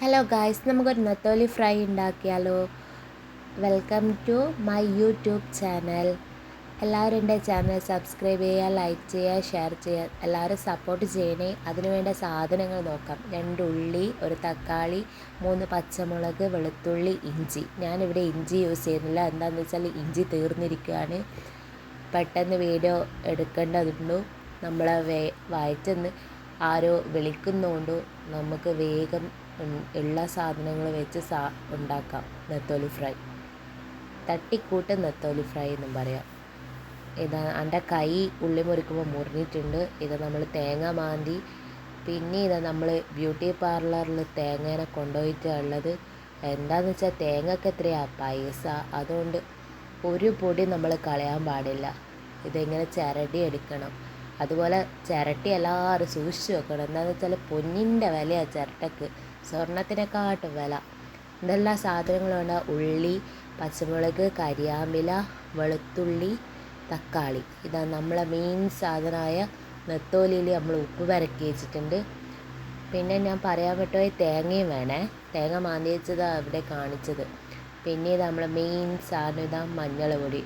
Hello guys, നമുക്കൊരു നത്തോലി fry ഉണ്ടാക്കിയാലോ? Welcome to my YouTube channel. എല്ലാവരും എൻ്റെ ചാനൽ സബ്സ്ക്രൈബ് ചെയ്യുക, ലൈക്ക് ചെയ്യുക, ഷെയർ ചെയ്യുക. എല്ലാവരും സപ്പോർട്ട് ചെയ്യണേ. അതിനുവേണ്ട സാധനങ്ങൾ നോക്കാം. 2 ഉള്ളി, ഒരു തക്കാളി, 3 പച്ചമുളക്, വെളുത്തുള്ളി, ഇഞ്ചി. ഞാനിവിടെ ഇഞ്ചി യൂസ് ചെയ്യുന്നില്ല. എന്താണെന്ന് വെച്ചാൽ ഇഞ്ചി തീർന്നിരിക്കുകയാണ്. പെട്ടെന്ന് വീഡിയോ എടുക്കേണ്ടതുണ്ടു. നമ്മളെ വയറ്റിന്ന് ആരോ വിളിക്കുന്നതുകൊണ്ട് നമുക്ക് വേഗം ഉള്ള സാധനങ്ങൾ വെച്ച് ഉണ്ടാക്കാം നെത്തോലി ഫ്രൈ. തട്ടിക്കൂട്ട് നെത്തോലി ഫ്രൈ എന്നും പറയാം. ഇതാ എൻ്റെ കൈ ഉള്ളി മുറിക്കുമ്പോൾ മുറിഞ്ഞിട്ടുണ്ട്. ഇത് നമ്മൾ തേങ്ങ മാന്തി, പിന്നെ ഇതാ നമ്മൾ ബ്യൂട്ടി പാർലറിൽ തേങ്ങേനെ കൊണ്ടുപോയിട്ടുള്ളത്. എന്താണെന്ന് വെച്ചാൽ തേങ്ങക്ക് എത്രയാണ് പൈസ, അതുകൊണ്ട് ഒരു പൊടി നമ്മൾ കളയാൻ പാടില്ല. ഇതെങ്ങനെ ചിരടി എടുക്കണം. അതുപോലെ ചിരട്ടി എല്ലാവരും സൂക്ഷിച്ച് വെക്കണം. എന്താണെന്ന് വെച്ചാൽ പൊന്നിൻ്റെ വിലയാണ് ചിരട്ടക്ക്, സ്വർണത്തിനെക്കാട്ടും വില. ഇതെല്ലാ സാധനങ്ങളും ഉണ്ട്. ഉള്ളി, പച്ചമുളക്, കരിയാമ്പില, വെളുത്തുള്ളി, തക്കാളി. ഇതാ നമ്മളെ മെയിൻ സാധനമായ നെത്തോലിയിൽ നമ്മൾ ഉപ്പ് പരക്കി വെച്ചിട്ടുണ്ട്. പിന്നെ ഞാൻ പറയാൻ പറ്റുമോ, തേങ്ങയും വേണേ. തേങ്ങ മാന്തി വെച്ചതാണ് ഇവിടെ കാണിച്ചത്. പിന്നെ ഇത് നമ്മളെ മെയിൻ സാധനം ഇതാ മഞ്ഞൾ പൊടി.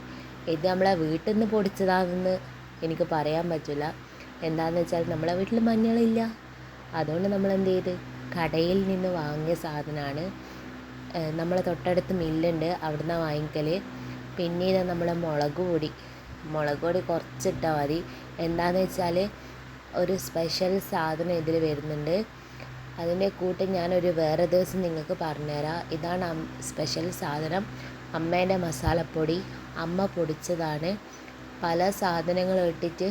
ഇത് നമ്മളെ വീട്ടിൽ നിന്ന് പൊടിച്ചതാണെന്ന് എനിക്ക് പറയാൻ പറ്റില്ല. എന്താണെന്ന് വെച്ചാൽ നമ്മളെ വീട്ടിൽ മഞ്ഞളില്ല, അതുകൊണ്ട് നമ്മൾ എന്ത് ചെയ്ത് കടയിൽ നിന്ന് വാങ്ങിയ സാധനമാണ്. നമ്മളെ തൊട്ടടുത്ത് മില്ലുണ്ട്, അവിടുന്ന് വാങ്ങിക്കൽ. പിന്നീട് നമ്മളെ മുളക് പൊടി കുറച്ചിട്ടാൽ മതി. എന്താണെന്ന് വെച്ചാൽ ഒരു സ്പെഷ്യൽ സാധനം ഇതിൽ വരുന്നുണ്ട്. അതിൻ്റെ കൂട്ട് ഞാനൊരു വേറെ ദിവസം നിങ്ങൾക്ക് പറഞ്ഞുതരാം. ഇതാണ് സ്പെഷ്യൽ സാധനം, അമ്മേൻ്റെ മസാലപ്പൊടി. അമ്മ പൊടിച്ചതാണ്, പല സാധനങ്ങളും ഇട്ടിട്ട്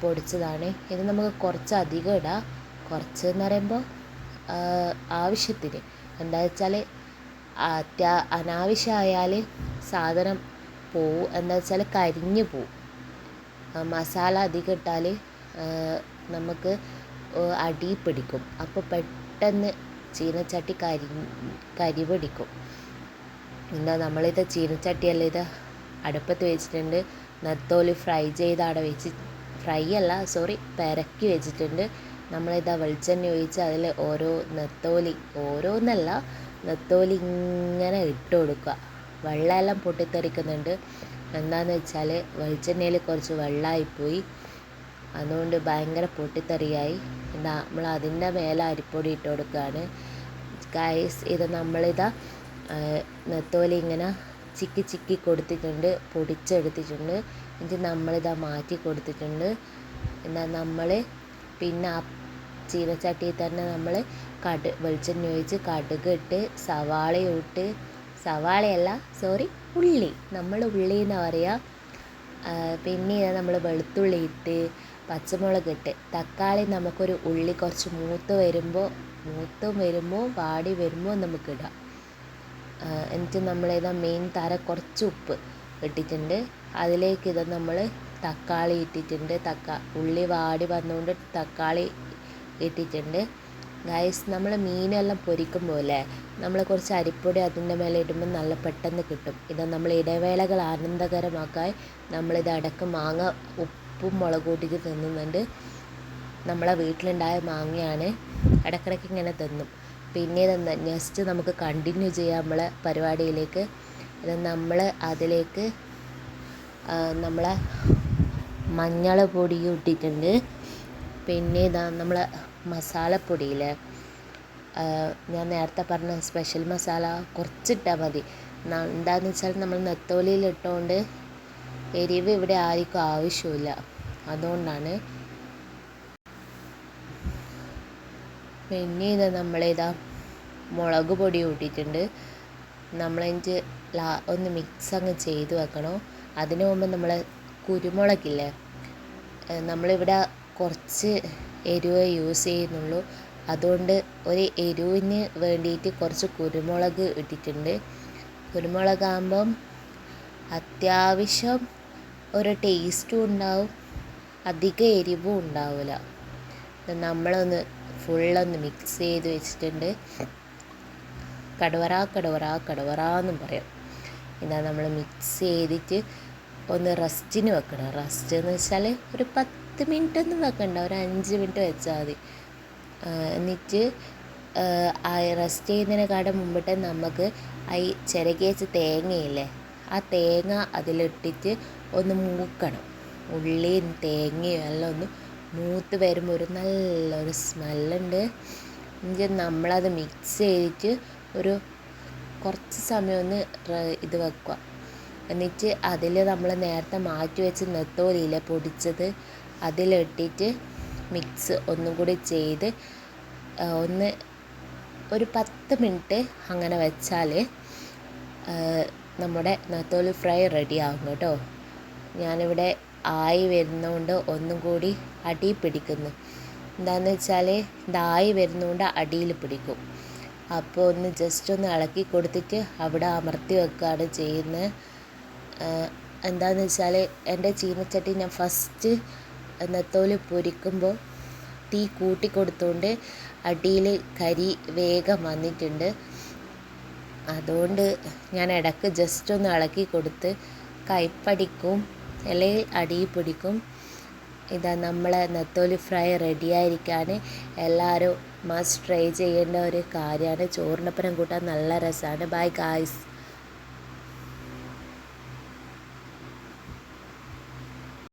പൊടിച്ചതാണ്. ഇത് നമുക്ക് കുറച്ചധികം ഇടാം. കുറച്ച് എന്ന് പറയുമ്പോൾ ആവശ്യത്തിന്. എന്താ വെച്ചാൽ അനാവശ്യമായാൽ സാധനം പോവും. എന്താ വെച്ചാൽ കരിഞ്ഞു പോവും. മസാല അധികം ഇട്ടാൽ നമുക്ക് അടി പിടിക്കും. അപ്പോൾ പെട്ടെന്ന് ചീനച്ചട്ടി കരി പിടിക്കും. എന്താ നമ്മളിത് ചീനച്ചട്ടിയല്ല, ഇത് അടുപ്പത്ത് വെച്ചിട്ടുണ്ട്. നെത്തോലി ഫ്രൈ ചെയ്ത് അവിടെ വെച്ച്, പെരക്കി വെച്ചിട്ടുണ്ട്. നമ്മളിതാ വെളിച്ചെണ്ണ ഒഴിച്ച് അതിൽ ഓരോന്നല്ല നെത്തോലി ഇങ്ങനെ ഇട്ട് കൊടുക്കുക. വെള്ളമെല്ലാം പൊട്ടിത്തെറിക്കുന്നുണ്ട്. എന്താണെന്ന് വെച്ചാൽ വെളിച്ചെണ്ണയിൽ കുറച്ച് വെള്ളമായിപ്പോയി, അതുകൊണ്ട് ഭയങ്കര പൊട്ടിത്തെറിയായി. എന്താ നമ്മൾ അതിൻ്റെ മേലെ അരിപ്പൊടി ഇട്ട് കൊടുക്കുകയാണ് ഗൈസ്. ഇത് നമ്മളിതാ നെത്തോലി ഇങ്ങനെ ചിക്കി കൊടുത്തിട്ടുണ്ട്, പൊടിച്ചെടുത്തിട്ടുണ്ട്. എന്നിട്ട് നമ്മളിതാ മാറ്റി കൊടുത്തിട്ടുണ്ട്. എന്താ നമ്മൾ പിന്നെ ആ ചീനച്ചട്ടിയിൽ തന്നെ നമ്മൾ വെളിച്ചെണ്ണ ഒഴിച്ച് കടുക് ഇട്ട്, ഉള്ളി, നമ്മൾ ഉള്ളി എന്നാ പറയുക. പിന്നെ നമ്മൾ വെളുത്തുള്ളി ഇട്ട്, പച്ചമുളക് ഇട്ട്, തക്കാളി നമുക്കൊരു ഉള്ളി കുറച്ച് മൂത്ത് വരുമ്പോൾ വാടി വരുമ്പോൾ നമുക്കിടാം. എന്നിട്ട് നമ്മളിതാ മെയിൻ കുറച്ച് ഉപ്പ് ഇട്ടിട്ടുണ്ട്. അതിലേക്ക് ഇത് നമ്മൾ തക്കാളി ഇട്ടിട്ടുണ്ട്. ഉള്ളി വാടി വന്നുകൊണ്ട് തക്കാളി ഇട്ടിട്ടുണ്ട് ഗൈസ്. നമ്മൾ മീനെല്ലാം പൊരിക്കുമ്പോഴല്ലേ നമ്മൾ കുറച്ച് അരിപ്പൊടി അതിൻ്റെ മേലെ ഇടുമ്പോൾ നല്ല പെട്ടെന്ന് കിട്ടും. ഇത് നമ്മൾ ഇടവേളകൾ ആനന്ദകരമാക്കാൻ നമ്മളിത് ഇടയ്ക്ക് മാങ്ങ ഉപ്പും മുളക് കൂട്ടിയിട്ട് തിന്നുന്നുണ്ട്. നമ്മളെ വീട്ടിലുണ്ടായ മാങ്ങയാണ്, ഇടയ്ക്കിടയ്ക്ക് ഇങ്ങനെ തിന്നും. പിന്നെ ഇതെന്താ നെക്സ്റ്റ് നമുക്ക് കണ്ടിന്യൂ ചെയ്യാം നമ്മളെ പരിപാടിയിലേക്ക്. ഇത് നമ്മൾ അതിലേക്ക് നമ്മളെ മഞ്ഞൾ പൊടിയും ഇട്ടിട്ടുണ്ട്. പിന്നെ ഇതാ നമ്മളെ മസാലപ്പൊടിയില്ലേ, ഞാൻ നേരത്തെ പറഞ്ഞ സ്പെഷ്യൽ മസാല കുറച്ചിട്ടാൽ മതി. എന്താണെന്ന് വെച്ചാൽ നമ്മൾ നെത്തോലിയിൽ ഇട്ടുകൊണ്ട് എരിവ് ഇവിടെ ആർക്കും ആവശ്യമില്ല, അതുകൊണ്ടാണ്. പിന്നെ ഇത് നമ്മളിതാ മുളക് പൊടി കൂട്ടിയിട്ടുണ്ട്. നമ്മളെനിക്ക് ഒന്ന് മിക്സ് അങ്ങ് ചെയ്ത് വെക്കണം. അതിനു മുമ്പ് നമ്മൾ കുരുമുളകില്ലേ, നമ്മളിവിടെ കുറച്ച് എരിവ് യൂസ് ചെയ്യുന്നുള്ളൂ, അതുകൊണ്ട് ഒരു എരിവിന് വേണ്ടിയിട്ട് കുറച്ച് കുരുമുളക് ഇട്ടിട്ടുണ്ട്. കുരുമുളകാകുമ്പം അത്യാവശ്യം ഒരു ടേസ്റ്റും ഉണ്ടാവും, അധികം എരിവും ഉണ്ടാവില്ല. നമ്മളൊന്ന് ഫുള്ളൊന്ന് മിക്സ് ചെയ്ത് വെച്ചിട്ടുണ്ട്. കടവറാന്നും പറയാം. ഇതാ നമ്മൾ മിക്സ് ചെയ്തിട്ട് ഒന്ന് റെസ്റ്റിന് വെക്കണം. റെസ്റ്റ് എന്ന് വെച്ചാൽ ഒരു 10 മിനിറ്റ് ഒന്നും വെക്കണ്ട, ഒരു 5 മിനിറ്റ് വെച്ചാൽ മതി. എന്നിട്ട് റെസ്റ്റ് ചെയ്യുന്നതിനെക്കാളും മുമ്പിട്ട് നമുക്ക് ഈ ചിരകി വെച്ച തേങ്ങയില്ലേ, ആ തേങ്ങ അതിലിട്ടിട്ട് ഒന്ന് മൂക്കണം. ഉള്ളിയും തേങ്ങയും എല്ലാം ഒന്ന് മൂത്ത് വരുമ്പോൾ ഒരു നല്ലൊരു സ്മെല്ലുണ്ട്. എങ്കിൽ നമ്മളത് മിക്സ് ചെയ്തിട്ട് ഒരു കുറച്ച് സമയം ഒന്ന് ഇത് വെക്കുക. എന്നിട്ട് അതിൽ നമ്മൾ നേരത്തെ മാറ്റി വെച്ച് നെത്തോലിയിലെ പൊടിച്ചത് അതിലിട്ടിട്ട് മിക്സ് ഒന്നും കൂടി ചെയ്ത് ഒന്ന് ഒരു 10 മിനിറ്റ് അങ്ങനെ വെച്ചാൽ നമ്മുടെ നെത്തോലി ഫ്രൈ റെഡി ആകും കേട്ടോ. ഞാനിവിടെ ആയി വരുന്നതുകൊണ്ട് ഒന്നും കൂടി അടി പിടിക്കുന്നു. എന്താണെന്ന് വെച്ചാൽ ഇതായി വരുന്നതുകൊണ്ട് അടിയിൽ പിടിക്കും. അപ്പോൾ ഒന്ന് ജസ്റ്റ് ഒന്ന് ഇളക്കി കൊടുത്തിട്ട് അവിടെ അമർത്തി വെക്കുകയാണ് ചെയ്യുന്നത്. എന്താണെന്ന് വെച്ചാൽ എൻ്റെ ചീനച്ചട്ടി ഞാൻ ഫസ്റ്റ് നെത്തോലി പൊരിക്കുമ്പോൾ തീ കൂട്ടി കൊടുത്തുകൊണ്ട് അടിയിൽ കരി വേഗം വന്നിട്ടുണ്ട്. അതുകൊണ്ട് ഞാൻ ഇടയ്ക്ക് ജസ്റ്റ് ഒന്ന് ഇളക്കി കൊടുത്ത് കൈപ്പടിക്കും, അല്ലെങ്കിൽ അടിയിൽ പിടിക്കും. ഇതാ നമ്മളെ നെത്തോലി ഫ്രൈ റെഡിയായിരിക്കാൻ എല്ലാവരും മസ്റ്റ് ട്രൈ ചെയ്യേണ്ട ഒരു കാര്യമാണ്. ചോറിനൊപ്പം കൂട്ടാൻ നല്ല രസമാണ്. Bye guys.